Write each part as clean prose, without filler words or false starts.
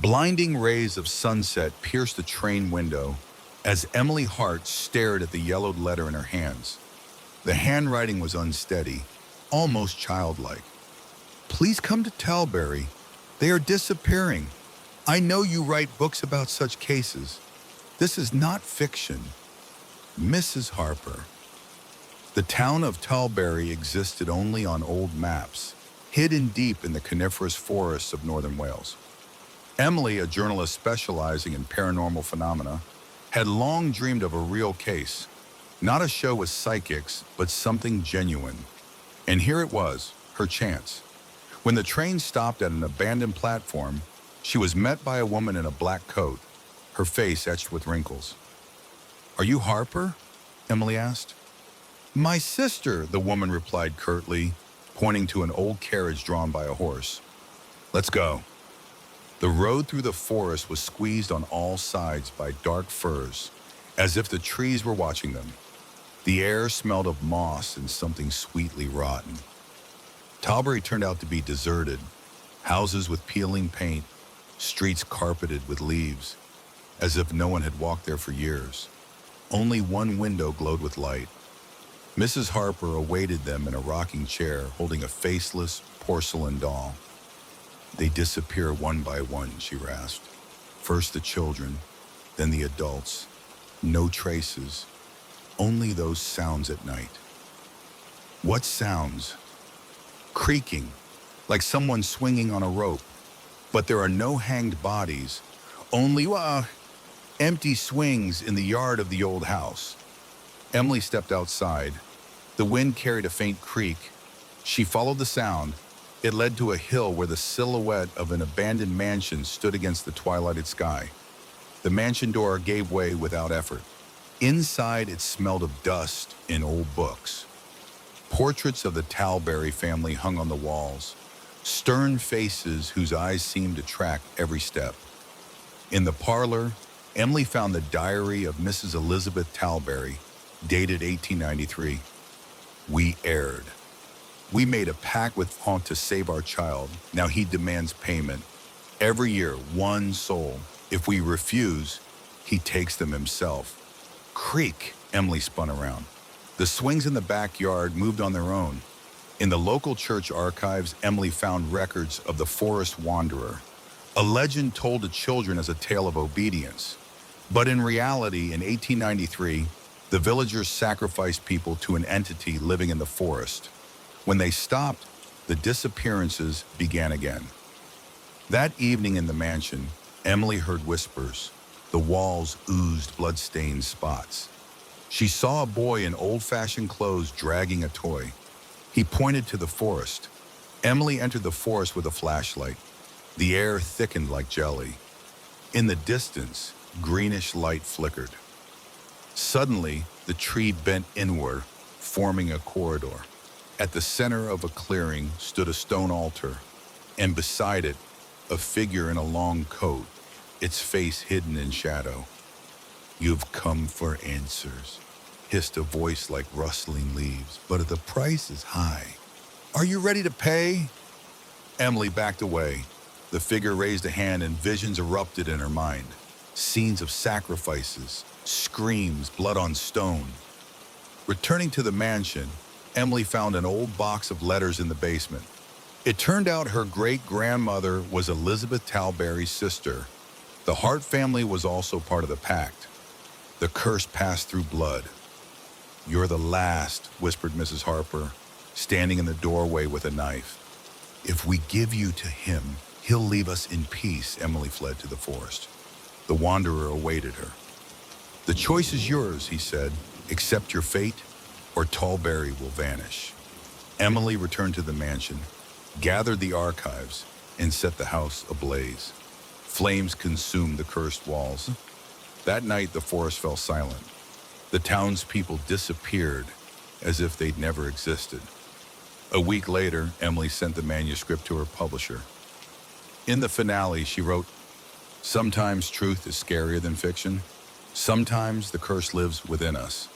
Blinding rays of sunset pierced the train window as Emily Hart stared at the yellowed letter in her hands. The handwriting was unsteady, almost childlike. Please come to Talbury. They are disappearing. I know you write books about such cases. This is not fiction. Mrs. Harper. The town of Talbury existed only on old maps, hidden deep in the coniferous forests of northern Wales. Emily, a journalist specializing in paranormal phenomena, had long dreamed of a real case, not a show with psychics, but something genuine. And here it was, her chance. When the train stopped at an abandoned platform, she was met by a woman in a black coat, her face etched with wrinkles. Are you Harper? Emily asked. My sister, the woman replied curtly, pointing to an old carriage drawn by a horse. Let's go. The road through the forest was squeezed on all sides by dark firs, as if the trees were watching them. The air smelled of moss and something sweetly rotten. Talbury turned out to be deserted, houses with peeling paint, streets carpeted with leaves, as if no one had walked there for years. Only one window glowed with light. Mrs. Harper awaited them in a rocking chair, holding a faceless porcelain doll. They disappear one by one, she rasped. First the children, then the adults. No traces, only those sounds at night. What sounds? Creaking, like someone swinging on a rope. But there are no hanged bodies, only, empty swings in the yard of the old house. Emily stepped outside. The wind carried a faint creak. She followed the sound. It led to a hill where the silhouette of an abandoned mansion stood against the twilighted sky. The mansion door gave way without effort. Inside, it smelled of dust and old books. Portraits of the Talbury family hung on the walls, stern faces whose eyes seemed to track every step. In the parlor, Emily found the diary of Mrs. Elizabeth Talbury, dated 1893. We erred. We made a pact with Haunt to save our child. Now he demands payment. Every year, one soul. If we refuse, he takes them himself. Creak, Emily spun around. The swings in the backyard moved on their own. In the local church archives, Emily found records of the forest wanderer, a legend told to children as a tale of obedience. But in reality, in 1893, the villagers sacrificed people to an entity living in the forest. When they stopped, the disappearances began again. That evening in the mansion, Emily heard whispers. The walls oozed blood-stained spots. She saw a boy in old-fashioned clothes dragging a toy. He pointed to the forest. Emily entered the forest with a flashlight. The air thickened like jelly. In the distance, greenish light flickered. Suddenly, the tree bent inward, forming a corridor. At the center of a clearing stood a stone altar, and beside it, a figure in a long coat, its face hidden in shadow. You've come for answers, hissed a voice like rustling leaves, but the price is high. Are you ready to pay? Emily backed away. The figure raised a hand and visions erupted in her mind. Scenes of sacrifices, screams, blood on stone. Returning to the mansion, Emily found an old box of letters in the basement. It turned out her great-grandmother was Elizabeth Talbury's sister. The Hart family was also part of the pact. The curse passed through blood. You're the last, whispered Mrs. Harper, standing in the doorway with a knife. If we give you to him, he'll leave us in peace. Emily fled to the forest. The wanderer awaited her. The choice is yours, he said. Accept your fate, or Talbury will vanish. Emily returned to the mansion, gathered the archives, and set the house ablaze. Flames consumed the cursed walls. That night, the forest fell silent. The townspeople disappeared as if they'd never existed. A week later, Emily sent the manuscript to her publisher. In the finale, she wrote, "Sometimes truth is scarier than fiction. Sometimes the curse lives within us."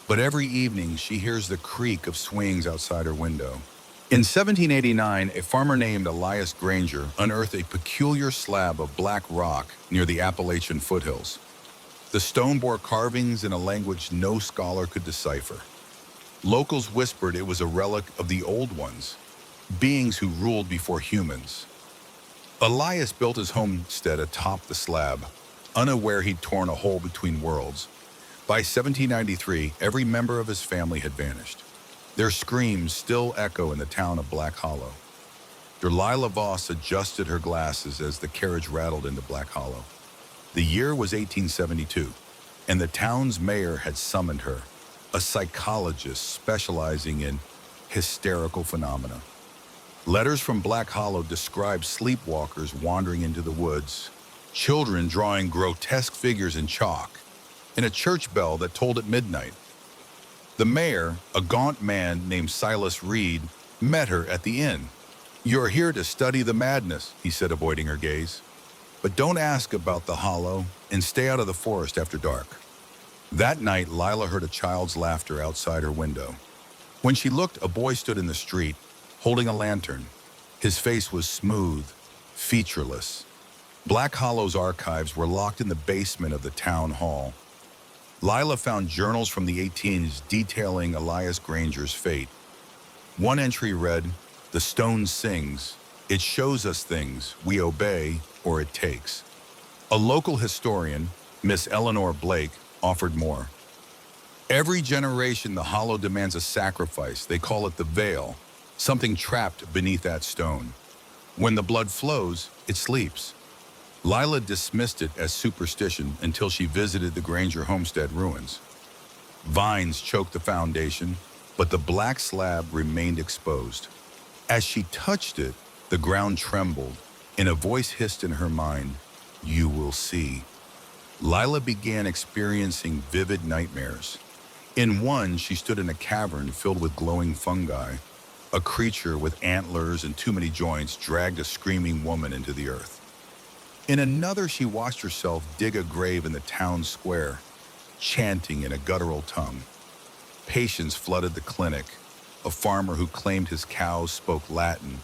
But every evening, she hears the creak of swings outside her window. In 1789, a farmer named Elias Granger unearthed a peculiar slab of black rock near the Appalachian foothills. The stone bore carvings in a language no scholar could decipher. Locals whispered it was a relic of the Old Ones, beings who ruled before humans. Elias built his homestead atop the slab, unaware he'd torn a hole between worlds. By 1793, every member of his family had vanished. Their screams still echo in the town of Black Hollow. Delilah Voss adjusted her glasses as the carriage rattled into Black Hollow. The year was 1872, and the town's mayor had summoned her, a psychologist specializing in hysterical phenomena. Letters from Black Hollow described sleepwalkers wandering into the woods, children drawing grotesque figures in chalk, and a church bell that tolled at midnight. The mayor, a gaunt man named Silas Reed, met her at the inn. "You're here to study the madness," he said, avoiding her gaze. "But don't ask about the hollow and stay out of the forest after dark." That night, Lila heard a child's laughter outside her window. When she looked, a boy stood in the street, holding a lantern. His face was smooth, featureless. Black Hollow's archives were locked in the basement of the town hall. Lila found journals from the 18s detailing Elias Granger's fate. One entry read, "The stone sings. It shows us things. We obey, or it takes." A local historian, Miss Eleanor Blake, offered more. "Every generation, the hollow demands a sacrifice. They call it the veil, something trapped beneath that stone. When the blood flows, it sleeps." Lila dismissed it as superstition until she visited the Granger homestead ruins. Vines choked the foundation, but the black slab remained exposed. As she touched it, the ground trembled, and a voice hissed in her mind, "You will see." Lila began experiencing vivid nightmares. In one, she stood in a cavern filled with glowing fungi. A creature with antlers and too many joints dragged a screaming woman into the earth. In another, she watched herself dig a grave in the town square, chanting in a guttural tongue. Patients flooded the clinic. A farmer who claimed his cows spoke Latin.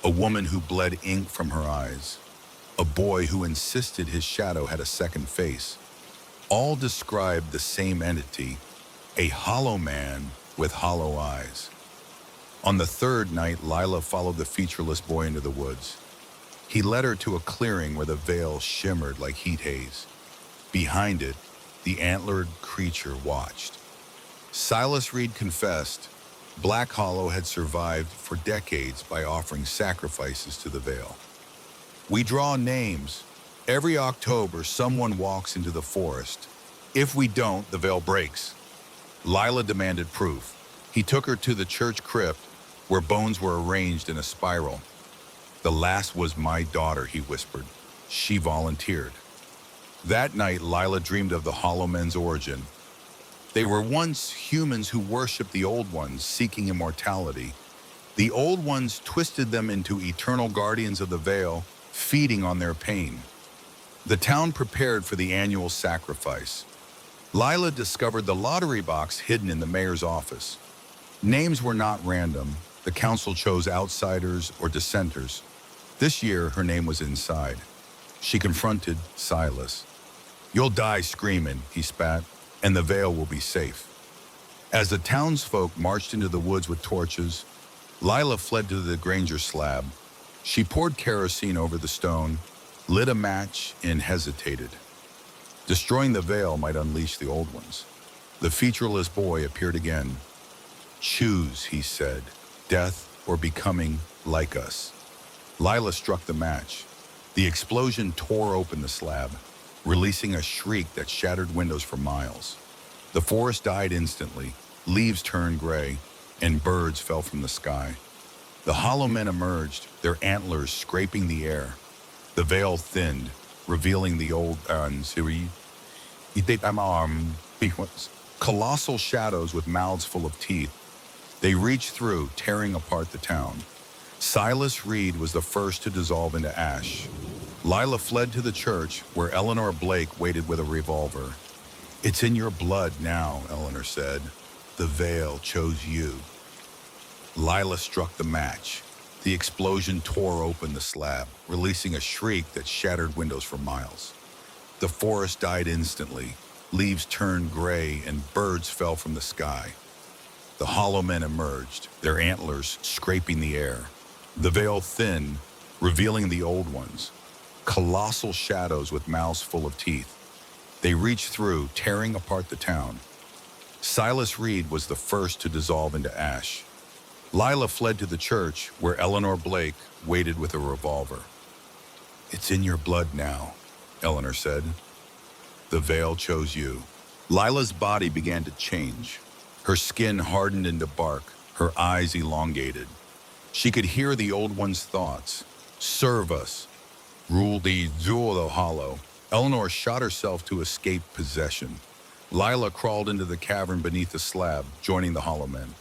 A woman who bled ink from her eyes. A boy who insisted his shadow had a second face. All described the same entity, a hollow man with hollow eyes. On the third night, Lila followed the featureless boy into the woods. He led her to a clearing where the veil shimmered like heat haze. Behind it, the antlered creature watched. Silas Reed confessed Black Hollow had survived for decades by offering sacrifices to the veil. "We draw names. Every October, someone walks into the forest. If we don't, the veil breaks." Lila demanded proof. He took her to the church crypt, where bones were arranged in a spiral. "The last was my daughter," he whispered. "She volunteered." That night, Lila dreamed of the Hollow Men's origin. They were once humans who worshipped the Old Ones, seeking immortality. The Old Ones twisted them into eternal guardians of the veil, feeding on their pain. The town prepared for the annual sacrifice. Lila discovered the lottery box hidden in the mayor's office. Names were not random. The council chose outsiders or dissenters. This year, her name was inside. She confronted Silas. "You'll die screaming," he spat, "and the veil will be safe." As the townsfolk marched into the woods with torches, Lila fled to the Granger slab. She poured kerosene over the stone, lit a match, and hesitated. Destroying the veil might unleash the Old Ones. The featureless boy appeared again. "Choose," he said, "death or becoming like us." Lila struck the match. The explosion tore open the slab, releasing a shriek that shattered windows for miles. The forest died instantly, leaves turned gray, and birds fell from the sky. The hollow men emerged, their antlers scraping the air. The veil thinned, revealing the Old Ones. Colossal shadows with mouths full of teeth. They reached through, tearing apart the town. Silas Reed was the first to dissolve into ash. Lila fled to the church, where Eleanor Blake waited with a revolver. "It's in your blood now," Eleanor said. "The veil chose you." Lila struck the match. The explosion tore open the slab, releasing a shriek that shattered windows for miles. The forest died instantly. Leaves turned gray and birds fell from the sky. The hollow men emerged, their antlers scraping the air. The veil thinned, revealing the old ones, colossal shadows with mouths full of teeth. They reached through, tearing apart the town. Silas Reed was the first to dissolve into ash. Lila fled to the church, where Eleanor Blake waited with a revolver. "It's in your blood now," Eleanor said. "The veil chose you." Lila's body began to change. Her skin hardened into bark, her eyes elongated. She could hear the old one's thoughts. "Serve us. Rule the Zulo Hollow." Eleanor shot herself to escape possession. Lila crawled into the cavern beneath the slab, joining the hollow men.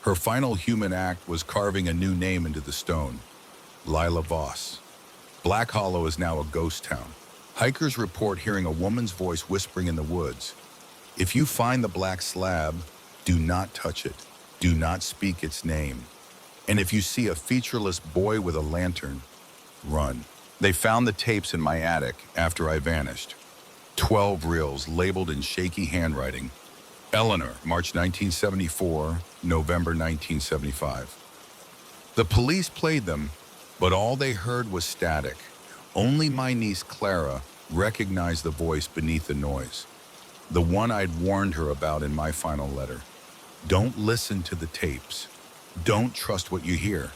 Her final human act was carving a new name into the stone: Lila Voss. Black Hollow is now a ghost town. Hikers report hearing a woman's voice whispering in the woods. If you find the black slab, do not touch it. Do not speak its name. And if you see a featureless boy with a lantern, run. They found the tapes in my attic after I vanished. 12 reels labeled in shaky handwriting. Eleanor, March 1974, November 1975. The police played them, but all they heard was static. Only my niece Clara recognized the voice beneath the noise, the one I'd warned her about in my final letter. Don't listen to the tapes. Don't trust what you hear.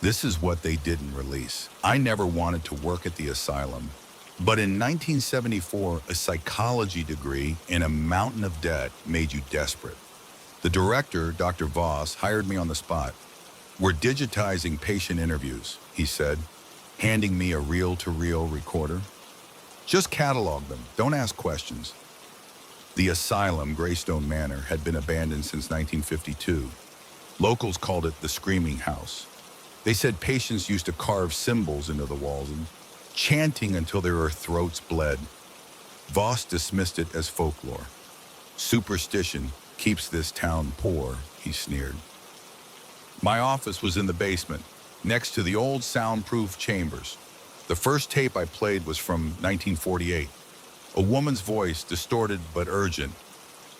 This is what they didn't release. I never wanted to work at the asylum, but in 1974, a psychology degree and a mountain of debt made you desperate. The director, Dr. Voss, hired me on the spot. "We're digitizing patient interviews," he said, handing me a reel-to-reel recorder. "Just catalog them, don't ask questions." The asylum, Greystone Manor, had been abandoned since 1952. Locals called it the Screaming House. They said patients used to carve symbols into the walls and chanting until their throats bled. Voss dismissed it as folklore. "Superstition keeps this town poor," he sneered. My office was in the basement, next to the old soundproof chambers. The first tape I played was from 1948. A woman's voice, distorted but urgent.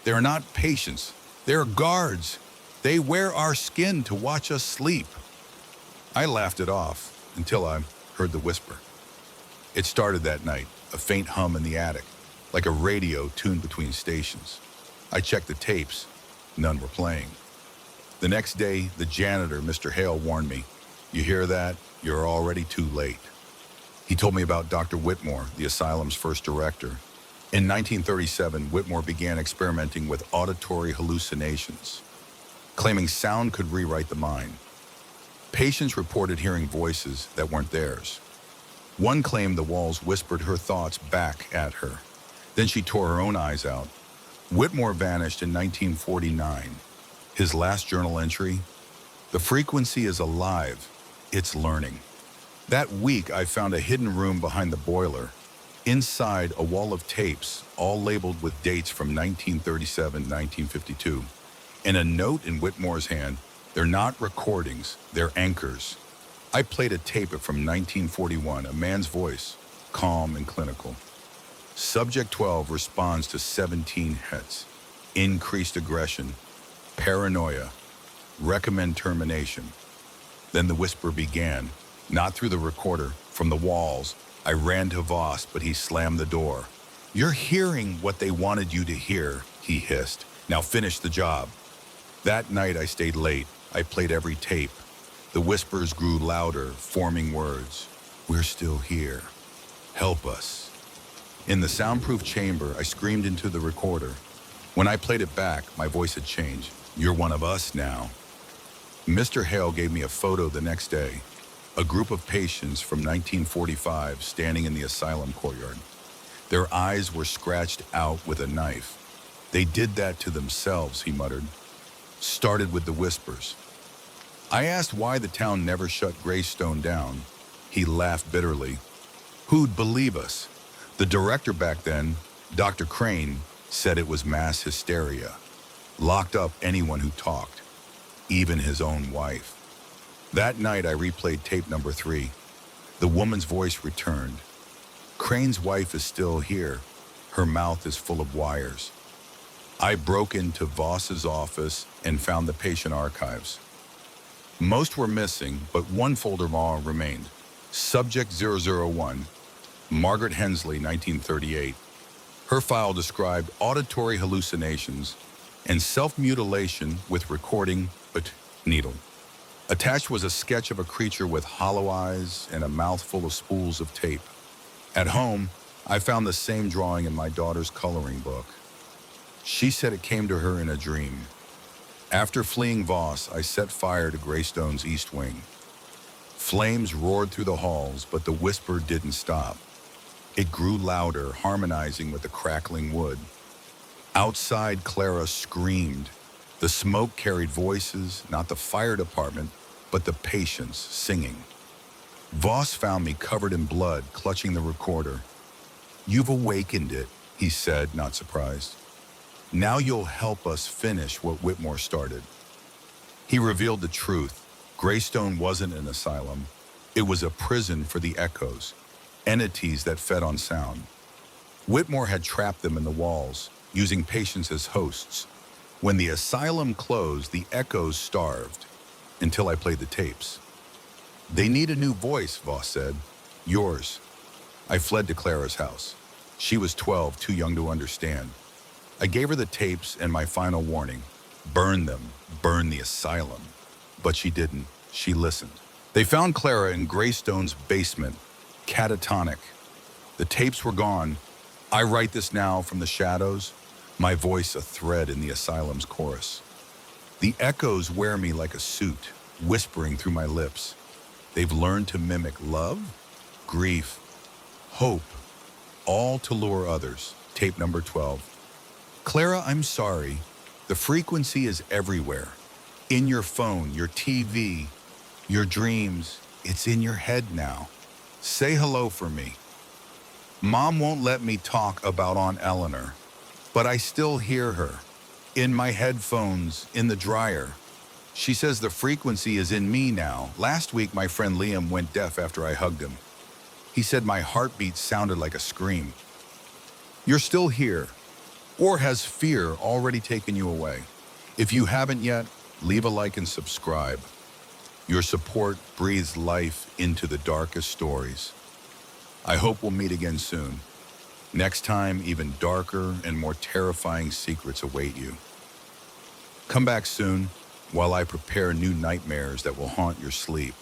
"They're not patients. They're guards. They wear our skin to watch us sleep." I laughed it off until I heard the whisper. It started that night, a faint hum in the attic, like a radio tuned between stations. I checked the tapes. None were playing. The next day, the janitor, Mr. Hale, warned me, "You hear that? You're already too late." He told me about Dr. Whitmore, the asylum's first director. In 1937, Whitmore began experimenting with auditory hallucinations, claiming sound could rewrite the mind. Patients reported hearing voices that weren't theirs. One claimed the walls whispered her thoughts back at her. Then she tore her own eyes out. Whitmore vanished in 1949. His last journal entry: "The frequency is alive. It's learning." That week, I found a hidden room behind the boiler. Inside, a wall of tapes, all labeled with dates from 1937, 1952, and a note in Whitmore's hand: "They're not recordings, they're anchors." I played a tape from 1941, a man's voice, calm and clinical. Subject 12 responds to 17 hits. Increased aggression, paranoia, recommend termination. Then the whisper began, not through the recorder, from the walls. I ran to Voss, but he slammed the door. "You're hearing what they wanted you to hear," he hissed. "Now finish the job." That night I stayed late. I played every tape. The whispers grew louder, forming words. "We're still here. Help us." In the soundproof chamber, I screamed into the recorder. When I played it back, my voice had changed. "You're one of us now." Mr. Hale gave me a photo the next day. A group of patients from 1945 standing in the asylum courtyard. Their eyes were scratched out with a knife. "They did that to themselves," he muttered. Started with the whispers. I asked why the town never shut Greystone down. He laughed bitterly. Who'd believe us? The director back then, Dr. Crane, said it was mass hysteria. Locked up anyone who talked. even his own wife. That night, I replayed tape number 3. The woman's voice returned. Crane's wife is still here. Her mouth is full of wires. I broke into Voss's office and found the patient archives. Most were missing, but one folder remained. Subject 001, Margaret Hensley, 1938. Her file described auditory hallucinations and self-mutilation with recording but needle. Attached was a sketch of a creature with hollow eyes and a mouth full of spools of tape. At home, I found the same drawing in my daughter's coloring book. She said it came to her in a dream. After fleeing Voss, I set fire to Greystone's east wing. Flames roared through the halls, but the whisper didn't stop. It grew louder, harmonizing with the crackling wood. Outside, Clara screamed. The smoke carried voices, not the fire department, but the patients singing. Voss found me covered in blood, clutching the recorder. "You've awakened it," he said, not surprised. "Now you'll help us finish what Whitmore started." He revealed the truth. Greystone wasn't an asylum. It was a prison for the echoes, entities that fed on sound. Whitmore had trapped them in the walls, using patients as hosts. When the asylum closed, the echoes starved, until I played the tapes. "They need a new voice," Voss said. "Yours." I fled to Clara's house. She was 12, too young to understand. I gave her the tapes and my final warning. Burn them, burn the asylum. But she didn't. She listened. They found Clara in Greystone's basement, catatonic. The tapes were gone. I write this now from the shadows, my voice a thread in the asylum's chorus. The echoes wear me like a suit, whispering through my lips. They've learned to mimic love, grief, hope, all to lure others. Tape number 12. "Clara, I'm sorry. The frequency is everywhere. In your phone, your TV, your dreams. It's in your head now. Say hello for me. Mom won't let me talk about Aunt Eleanor, but I still hear her. In my headphones, in the dryer. She says the frequency is in me now. Last week, my friend Liam went deaf after I hugged him. He said my heartbeat sounded like a scream. You're still here. Or has fear already taken you away? If you haven't yet, leave a like and subscribe. Your support breathes life into the darkest stories. I hope we'll meet again soon. Next time, even darker and more terrifying secrets await you. Come back soon while I prepare new nightmares that will haunt your sleep.